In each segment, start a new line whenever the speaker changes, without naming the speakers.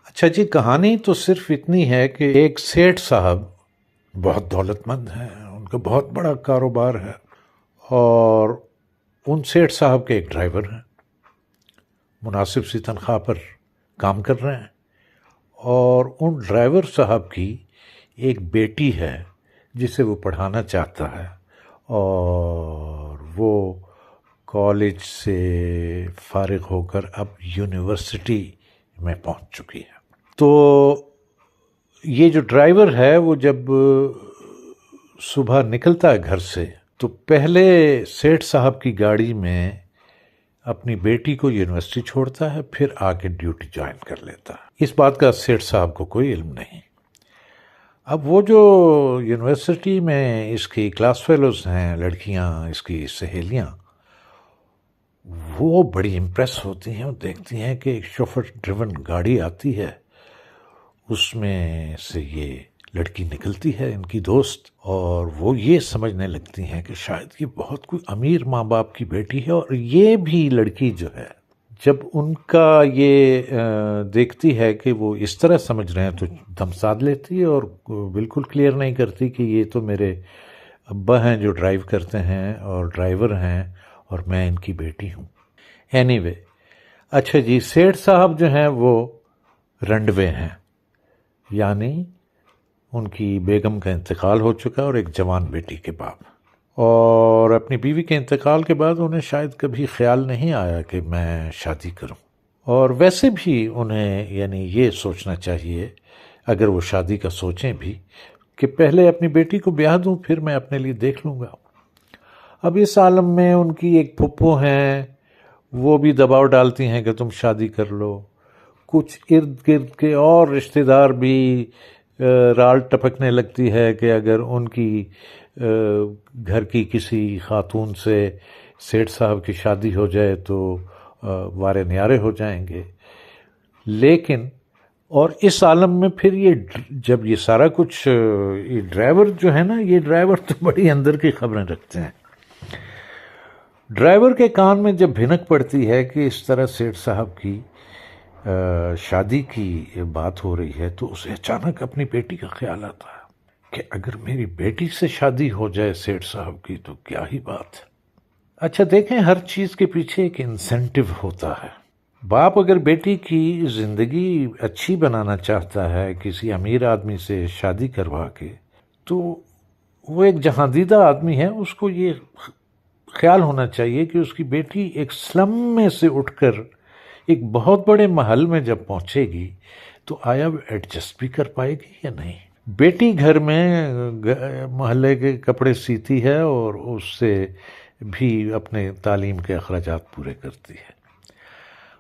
اچھا جی، کہانی تو صرف اتنی ہے کہ ایک سیٹھ صاحب بہت دولت مند ہیں، ان کا بہت بڑا کاروبار ہے، اور ان سیٹھ صاحب کے ایک ڈرائیور ہیں، مناسب سی تنخواہ پر کام کر رہے ہیں، اور ان ڈرائیور صاحب کی ایک بیٹی ہے جسے وہ پڑھانا چاہتا ہے، اور وہ کالج سے فارغ ہو کر اب یونیورسٹی میں پہنچ چکی ہے۔ تو یہ جو ڈرائیور ہے وہ جب صبح نکلتا ہے گھر سے تو پہلے سیٹھ صاحب کی گاڑی میں اپنی بیٹی کو یونیورسٹی چھوڑتا ہے، پھر آ کے ڈیوٹی جوائن کر لیتا ہے۔ اس بات کا سیٹھ صاحب کو کوئی علم نہیں۔ اب وہ جو یونیورسٹی میں اس کی کلاس فیلوز ہیں، لڑکیاں، اس کی سہیلیاں، وہ بڑی امپریس ہوتی ہیں اور دیکھتی ہیں کہ ایک شوفر ڈریون گاڑی آتی ہے، اس میں سے یہ لڑکی نکلتی ہے، ان کی دوست، اور وہ یہ سمجھنے لگتی ہیں کہ شاید یہ بہت کوئی امیر ماں باپ کی بیٹی ہے۔ اور یہ بھی لڑکی جو ہے جب ان کا یہ دیکھتی ہے کہ وہ اس طرح سمجھ رہے ہیں تو دم ساد لیتی ہے اور بالکل کلیئر نہیں کرتی کہ یہ تو میرے ابا ہیں جو ڈرائیو کرتے ہیں اور ڈرائیور ہیں، اور میں ان کی بیٹی ہوں۔ اینی وے، اچھا جی، سیٹھ صاحب جو ہیں وہ رنڈوے ہیں، یعنی ان کی بیگم کا انتقال ہو چکا اور ایک جوان بیٹی کے باپ، اور اپنی بیوی کے انتقال کے بعد انہیں شاید کبھی خیال نہیں آیا کہ میں شادی کروں، اور ویسے بھی انہیں یعنی یہ سوچنا چاہیے اگر وہ شادی کا سوچیں بھی کہ پہلے اپنی بیٹی کو بیاہ دوں، پھر میں اپنے لیے دیکھ لوں گا۔ اب اس عالم میں ان کی ایک پھپھو ہیں، وہ بھی دباؤ ڈالتی ہیں کہ تم شادی کر لو، کچھ ارد گرد کے اور رشتہ دار بھی رال ٹپکنے لگتی ہے کہ اگر ان کی گھر کی کسی خاتون سے سیٹھ صاحب کی شادی ہو جائے تو وارے نیارے ہو جائیں گے۔ لیکن اور اس عالم میں پھر یہ جب یہ سارا کچھ یہ ڈرائیور جو ہے نا، یہ ڈرائیور تو بڑی اندر کی خبریں رکھتے ہیں۔ ڈرائیور کے کان میں جب بھنک پڑتی ہے کہ اس طرح سیٹھ صاحب کی شادی کی بات ہو رہی ہے تو اسے اچانک اپنی بیٹی کا خیال آتا ہے کہ اگر میری بیٹی سے شادی ہو جائے سیٹھ صاحب کی تو کیا ہی بات ہے۔ اچھا دیکھیں، ہر چیز کے پیچھے ایک انسینٹیو ہوتا ہے۔ باپ اگر بیٹی کی زندگی اچھی بنانا چاہتا ہے کسی امیر آدمی سے شادی کروا کے، تو وہ ایک جہاں دیدہ آدمی ہے، اس کو یہ خیال ہونا چاہیے کہ اس کی بیٹی ایک سلم میں سے اٹھ کر ایک بہت بڑے محل میں جب پہنچے گی تو آیا وہ ایڈجسٹ بھی کر پائے گی یا نہیں۔ بیٹی گھر میں محلے کے کپڑے سیتی ہے اور اس سے بھی اپنے تعلیم کے اخراجات پورے کرتی ہے۔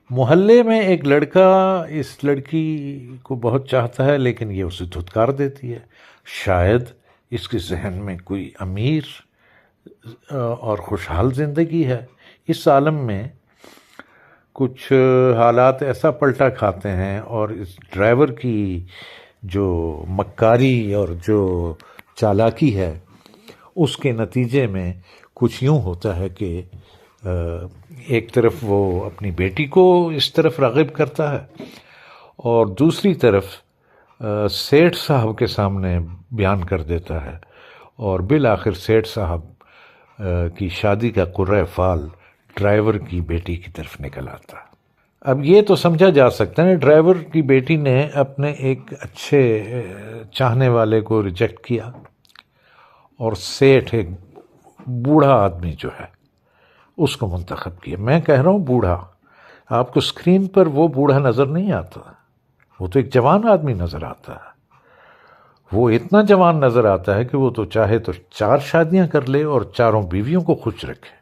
محلے میں ایک لڑکا اس لڑکی کو بہت چاہتا ہے لیکن یہ اسے دھتکار دیتی ہے۔ شاید اس کے ذہن میں کوئی امیر اور خوشحال زندگی ہے۔ اس عالم میں کچھ حالات ایسا پلٹا کھاتے ہیں اور اس ڈرائیور کی جو مکاری اور جو چالاکی ہے اس کے نتیجے میں کچھ یوں ہوتا ہے کہ ایک طرف وہ اپنی بیٹی کو اس طرف راغب کرتا ہے اور دوسری طرف سیٹھ صاحب کے سامنے بیان کر دیتا ہے، اور بالآخر سیٹھ صاحب کی شادی کا قرعہ فال ڈرائیور کی بیٹی کی طرف نکل آتا۔ اب یہ تو سمجھا جا سکتا ہے ڈرائیور کی بیٹی نے اپنے ایک اچھے چاہنے والے کو ریجیکٹ کیا، اور سیٹھ ایک بوڑھا آدمی جو ہے اس کو منتخب کیا۔ میں کہہ رہا ہوں بوڑھا، آپ کو اسکرین پر وہ بوڑھا نظر نہیں آتا، وہ تو ایک جوان آدمی نظر آتا ہے۔ وہ اتنا جوان نظر آتا ہے کہ وہ تو چاہے تو 4 شادیاں کر لے اور چاروں بیویوں کو خوش رکھے۔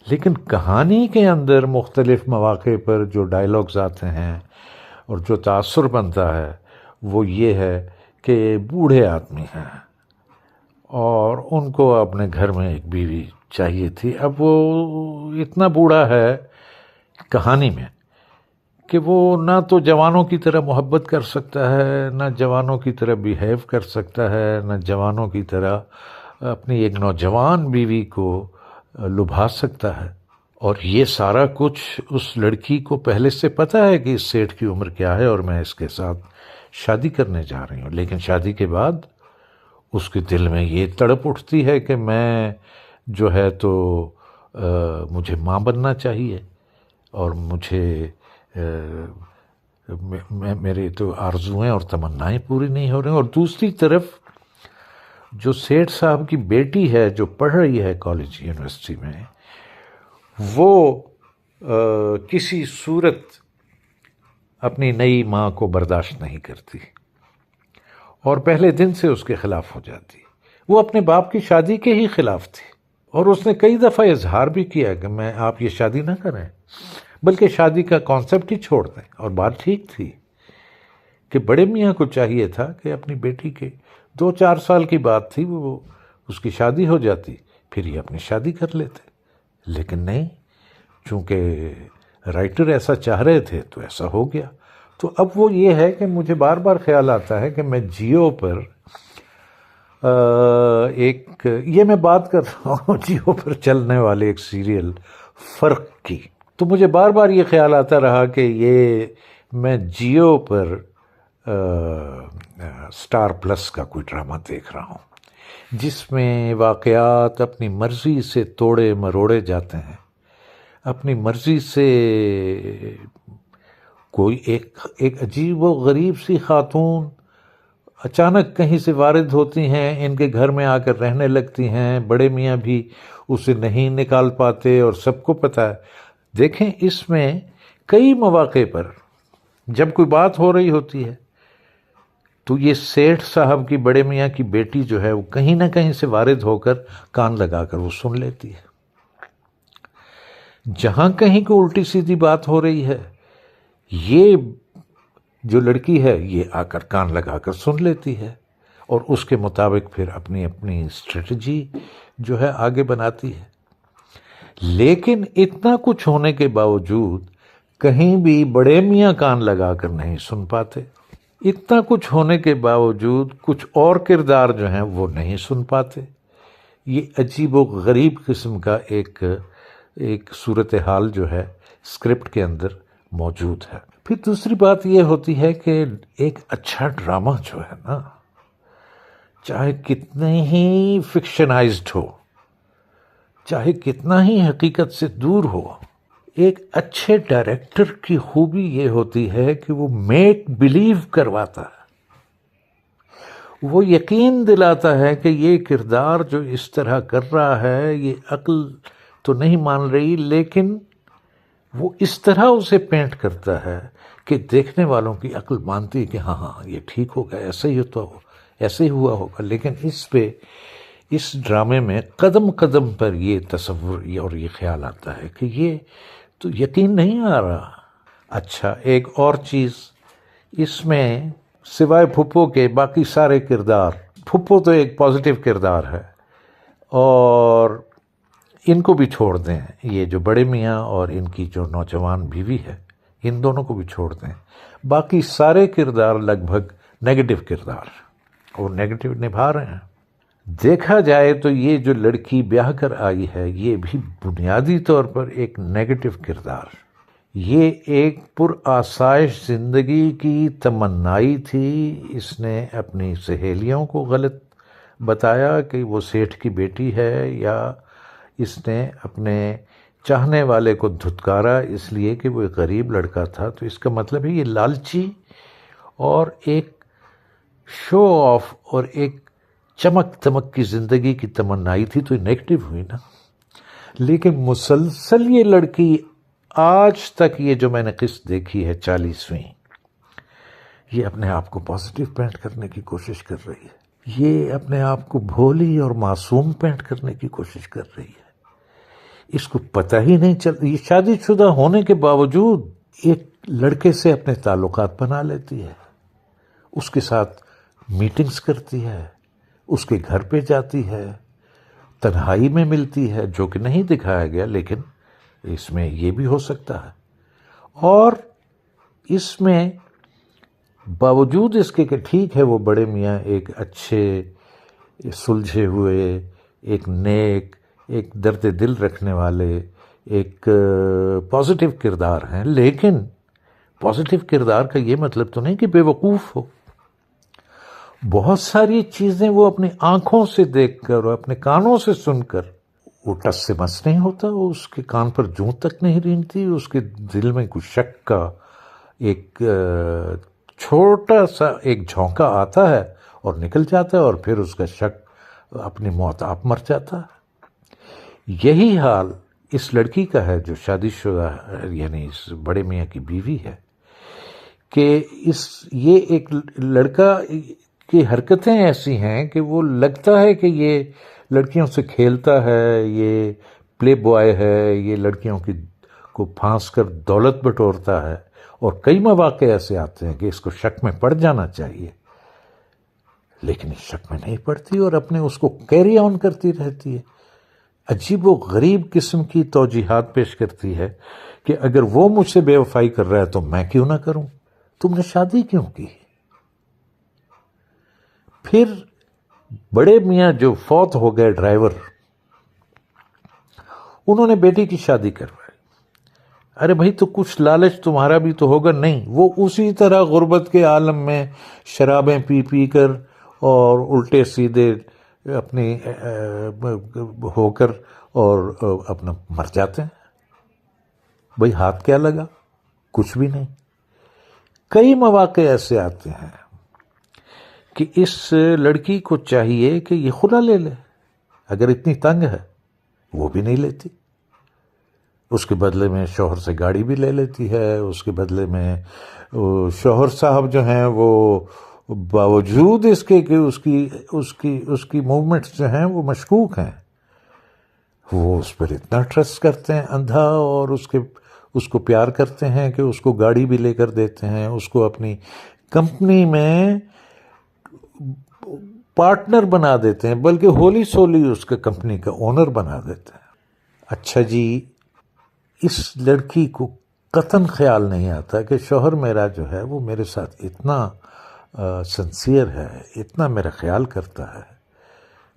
لیکن کہانی کے اندر مختلف مواقع پر جو ڈائیلاگز آتے ہیں اور جو تاثر بنتا ہے وہ یہ ہے کہ بوڑھے آدمی ہیں اور ان کو اپنے گھر میں ایک بیوی چاہیے تھی۔ اب وہ اتنا بوڑھا ہے کہانی میں کہ وہ نہ تو جوانوں کی طرح محبت کر سکتا ہے، نہ جوانوں کی طرح بیہیو کر سکتا ہے، نہ جوانوں کی طرح اپنی ایک نوجوان بیوی کو لبھا سکتا ہے۔ اور یہ سارا کچھ اس لڑکی کو پہلے سے پتہ ہے کہ اس سیٹھ کی عمر کیا ہے اور میں اس کے ساتھ شادی کرنے جا رہی ہوں، لیکن شادی کے بعد اس کے دل میں یہ تڑپ اٹھتی ہے کہ میں جو ہے تو مجھے ماں بننا چاہیے، اور مجھے میرے تو آرزویں اور تمنائیں پوری نہیں ہو رہی ہیں۔ اور دوسری طرف جو سیٹھ صاحب کی بیٹی ہے جو پڑھ رہی ہے کالج یونیورسٹی میں، وہ کسی صورت اپنی نئی ماں کو برداشت نہیں کرتی اور پہلے دن سے اس کے خلاف ہو جاتی۔ وہ اپنے باپ کی شادی کے ہی خلاف تھی، اور اس نے کئی دفعہ اظہار بھی کیا کہ میں آپ یہ شادی نہ کریں، بلکہ شادی کا کانسیپٹ ہی چھوڑ دیں۔ اور بات ٹھیک تھی کہ بڑے میاں کو چاہیے تھا کہ اپنی بیٹی کے 2-4 سال کی بات تھی، وہ اس کی شادی ہو جاتی، پھر یہ اپنی شادی کر لیتے، لیکن نہیں، چونکہ رائٹر ایسا چاہ رہے تھے تو ایسا ہو گیا۔ تو اب وہ یہ ہے کہ مجھے بار بار خیال آتا ہے کہ میں جیو پر یہ میں بات کر رہا ہوں جیو پر چلنے والے ایک سیریل فرق کی، تو مجھے بار بار یہ خیال آتا رہا کہ یہ میں جیو پر سٹار پلس کا کوئی ڈرامہ دیکھ رہا ہوں جس میں واقعات اپنی مرضی سے توڑے مروڑے جاتے ہیں، اپنی مرضی سے کوئی ایک عجیب و غریب سی خاتون اچانک کہیں سے وارد ہوتی ہیں، ان کے گھر میں آ کر رہنے لگتی ہیں، بڑے میاں بھی اسے نہیں نکال پاتے اور سب کو پتہ ہے۔ دیکھیں اس میں کئی مواقع پر جب کوئی بات ہو رہی ہوتی ہے تو یہ سیٹھ صاحب کی بڑے میاں کی بیٹی جو ہے وہ کہیں نہ کہیں سے وارد ہو کر کان لگا کر وہ سن لیتی ہے۔ جہاں کہیں کو الٹی سیدھی بات ہو رہی ہے، یہ جو لڑکی ہے یہ آ کر کان لگا کر سن لیتی ہے اور اس کے مطابق پھر اپنی اسٹریٹجی جو ہے آگے بناتی ہے۔ لیکن اتنا کچھ ہونے کے باوجود کہیں بھی بڑے میاں کان لگا کر نہیں سن پاتے، اتنا کچھ ہونے کے باوجود کچھ اور کردار جو ہیں وہ نہیں سن پاتے۔ یہ عجیب و غریب قسم کا ایک صورتحال جو ہے اسکرپٹ کے اندر موجود ہے۔ پھر دوسری بات یہ ہوتی ہے کہ ایک اچھا ڈرامہ جو ہے نا، چاہے کتنے ہی فکشنائزڈ ہو، چاہے کتنا ہی حقیقت سے دور ہو، ایک اچھے ڈائریکٹر کی خوبی یہ ہوتی ہے کہ وہ میک بلیو کرواتا ہے، وہ یقین دلاتا ہے کہ یہ کردار جو اس طرح کر رہا ہے یہ عقل تو نہیں مان رہی، لیکن وہ اس طرح اسے پینٹ کرتا ہے کہ دیکھنے والوں کی عقل مانتی ہے کہ ہاں ہاں یہ ٹھیک ہوگا، ایسے ہی ہوا ہوگا۔ لیکن اس ڈرامے میں قدم قدم پر یہ تصور اور یہ خیال آتا ہے کہ یہ تو یقین نہیں آ رہا۔ اچھا، ایک اور چیز اس میں سوائے پھپھو کے باقی سارے کردار، پھپھو تو ایک پازیٹیو کردار ہے اور ان کو بھی چھوڑ دیں، یہ جو بڑے میاں اور ان کی جو نوجوان بیوی ہے ان دونوں کو بھی چھوڑ دیں، باقی سارے کردار لگ بھگ نیگیٹو کردار اور نیگیٹو نبھا رہے ہیں۔ دیکھا جائے تو یہ جو لڑکی بیاہ کر آئی ہے یہ بھی بنیادی طور پر ایک نیگیٹو کردار، یہ ایک پرآسائش زندگی کی تمنائی تھی۔ اس نے اپنی سہیلیوں کو غلط بتایا کہ وہ سیٹھ کی بیٹی ہے، یا اس نے اپنے چاہنے والے کو دھتکارا اس لیے کہ وہ ایک غریب لڑکا تھا۔ تو اس کا مطلب ہے یہ لالچی اور ایک شو آف اور ایک چمک دمک کی زندگی کی تمنائی تھی، تو یہ نیگیٹو ہوئی نا۔ لیکن مسلسل یہ لڑکی آج تک یہ جو میں نے قسط دیکھی ہے 40ویں، یہ اپنے آپ کو پازیٹیو پینٹ کرنے کی کوشش کر رہی ہے، یہ اپنے آپ کو بھولی اور معصوم پینٹ کرنے کی کوشش کر رہی ہے۔ اس کو پتہ ہی نہیں چلتا، یہ شادی شدہ ہونے کے باوجود ایک لڑکے سے اپنے تعلقات بنا لیتی ہے، اس کے ساتھ میٹنگز کرتی ہے، اس کے گھر پہ جاتی ہے، تنہائی میں ملتی ہے، جو کہ نہیں دکھایا گیا لیکن اس میں یہ بھی ہو سکتا ہے۔ اور اس میں باوجود اس کے کہ ٹھیک ہے وہ بڑے میاں ایک اچھے سلجھے ہوئے، ایک نیک، ایک درد دل رکھنے والے، ایک پازیٹیو کردار ہیں، لیکن پازیٹیو کردار کا یہ مطلب تو نہیں کہ بے وقوف ہو. بہت ساری چیزیں وہ اپنی آنکھوں سے دیکھ کر اور اپنے کانوں سے سن کر، وہ ٹس سے مس نہیں ہوتا، وہ اس کے کان پر جوں تک نہیں رینگتی، اس کے دل میں کچھ شک کا ایک چھوٹا سا ایک جھونکا آتا ہے اور نکل جاتا ہے، اور پھر اس کا شک اپنی موت آپ مر جاتا ہے. یہی حال اس لڑکی کا ہے جو شادی شدہ یعنی اس بڑے میاں کی بیوی ہے، کہ یہ ایک لڑکا کی حرکتیں ایسی ہیں کہ وہ لگتا ہے کہ یہ لڑکیوں سے کھیلتا ہے، یہ پلے بوائے ہے، یہ لڑکیوں کو پھانس کر دولت بٹورتا ہے، اور کئی مواقع ایسے آتے ہیں کہ اس کو شک میں پڑ جانا چاہیے، لیکن اس شک میں نہیں پڑتی اور اپنے اس کو کیری آن کرتی رہتی ہے. عجیب و غریب قسم کی توجیحات پیش کرتی ہے کہ اگر وہ مجھ سے بے وفائی کر رہا ہے تو میں کیوں نہ کروں، تم نے شادی کیوں کی؟ پھر بڑے میاں جو فوت ہو گئے ڈرائیور، انہوں نے بیٹی کی شادی کروائی. ارے بھائی تو کچھ لالچ تمہارا بھی تو ہوگا. نہیں، وہ اسی طرح غربت کے عالم میں شرابیں پی پی کر اور الٹے سیدھے اپنی ہو کر اور اپنا مر جاتے ہیں. بھائی ہاتھ کیا لگا؟ کچھ بھی نہیں. کئی مواقع ایسے آتے ہیں کہ اس لڑکی کو چاہیے کہ یہ خلا لے لے، اگر اتنی تنگ ہے، وہ بھی نہیں لیتی. اس کے بدلے میں شوہر سے گاڑی بھی لے لیتی ہے، اس کے بدلے میں شوہر صاحب جو ہیں وہ باوجود اس کے کہ اس کی موومنٹس جو ہیں وہ مشکوک ہیں، وہ اس پر اتنا ٹرسٹ کرتے ہیں اندھا، اور اس کو پیار کرتے ہیں کہ اس کو گاڑی بھی لے کر دیتے ہیں، اس کو اپنی کمپنی میں پارٹنر بنا دیتے ہیں، بلکہ ہولی سولی اس کے کمپنی کا اونر بنا دیتے ہیں. اچھا جی، اس لڑکی کو قطعاً خیال نہیں آتا کہ شوہر میرا جو ہے وہ میرے ساتھ اتنا سنسیئر ہے، اتنا میرا خیال کرتا ہے.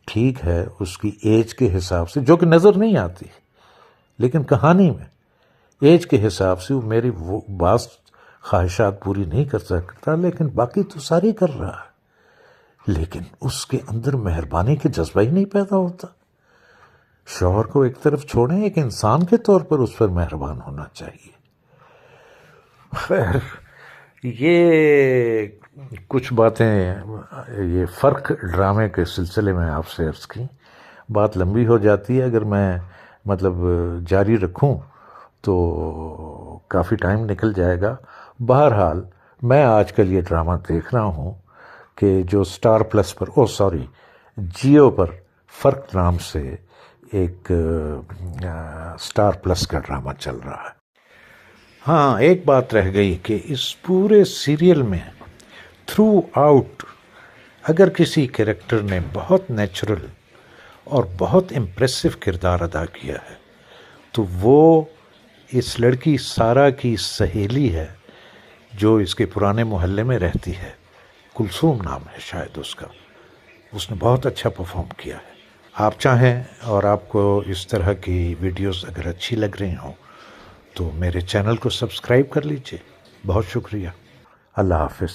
ٹھیک ہے، اس کی ایج کے حساب سے، جو کہ نظر نہیں آتی، لیکن کہانی میں ایج کے حساب سے وہ میری وہ بعض خواہشات پوری نہیں کر سکتا، لیکن باقی تو ساری کر رہا ہے. لیکن اس کے اندر مہربانی کے جذبہ ہی نہیں پیدا ہوتا. شوہر کو ایک طرف چھوڑیں، ایک انسان کے طور پر اس پر مہربان ہونا چاہیے. خیر، یہ کچھ باتیں یہ فرق ڈرامے کے سلسلے میں آپ سے عرض کی. بات لمبی ہو جاتی ہے، اگر میں جاری رکھوں تو کافی ٹائم نکل جائے گا. بہرحال میں آج کل یہ ڈرامہ دیکھ رہا ہوں کہ جو سٹار پلس پر جیو پر فرق نام سے ایک سٹار پلس کا ڈرامہ چل رہا ہے. ہاں، ایک بات رہ گئی کہ اس پورے سیریل میں تھرو آؤٹ اگر کسی کریکٹر نے بہت نیچرل اور بہت امپریسو کردار ادا کیا ہے تو وہ اس لڑکی سارا کی سہیلی ہے، جو اس کے پرانے محلے میں رہتی ہے. کلثوم نام ہے شاید اس کا. اس نے بہت اچھا پرفارم کیا ہے. آپ چاہیں اور آپ کو اس طرح کی ویڈیوز اگر اچھی لگ رہی ہوں تو میرے چینل کو سبسکرائب کر لیجئے. بہت شکریہ. اللہ حافظ.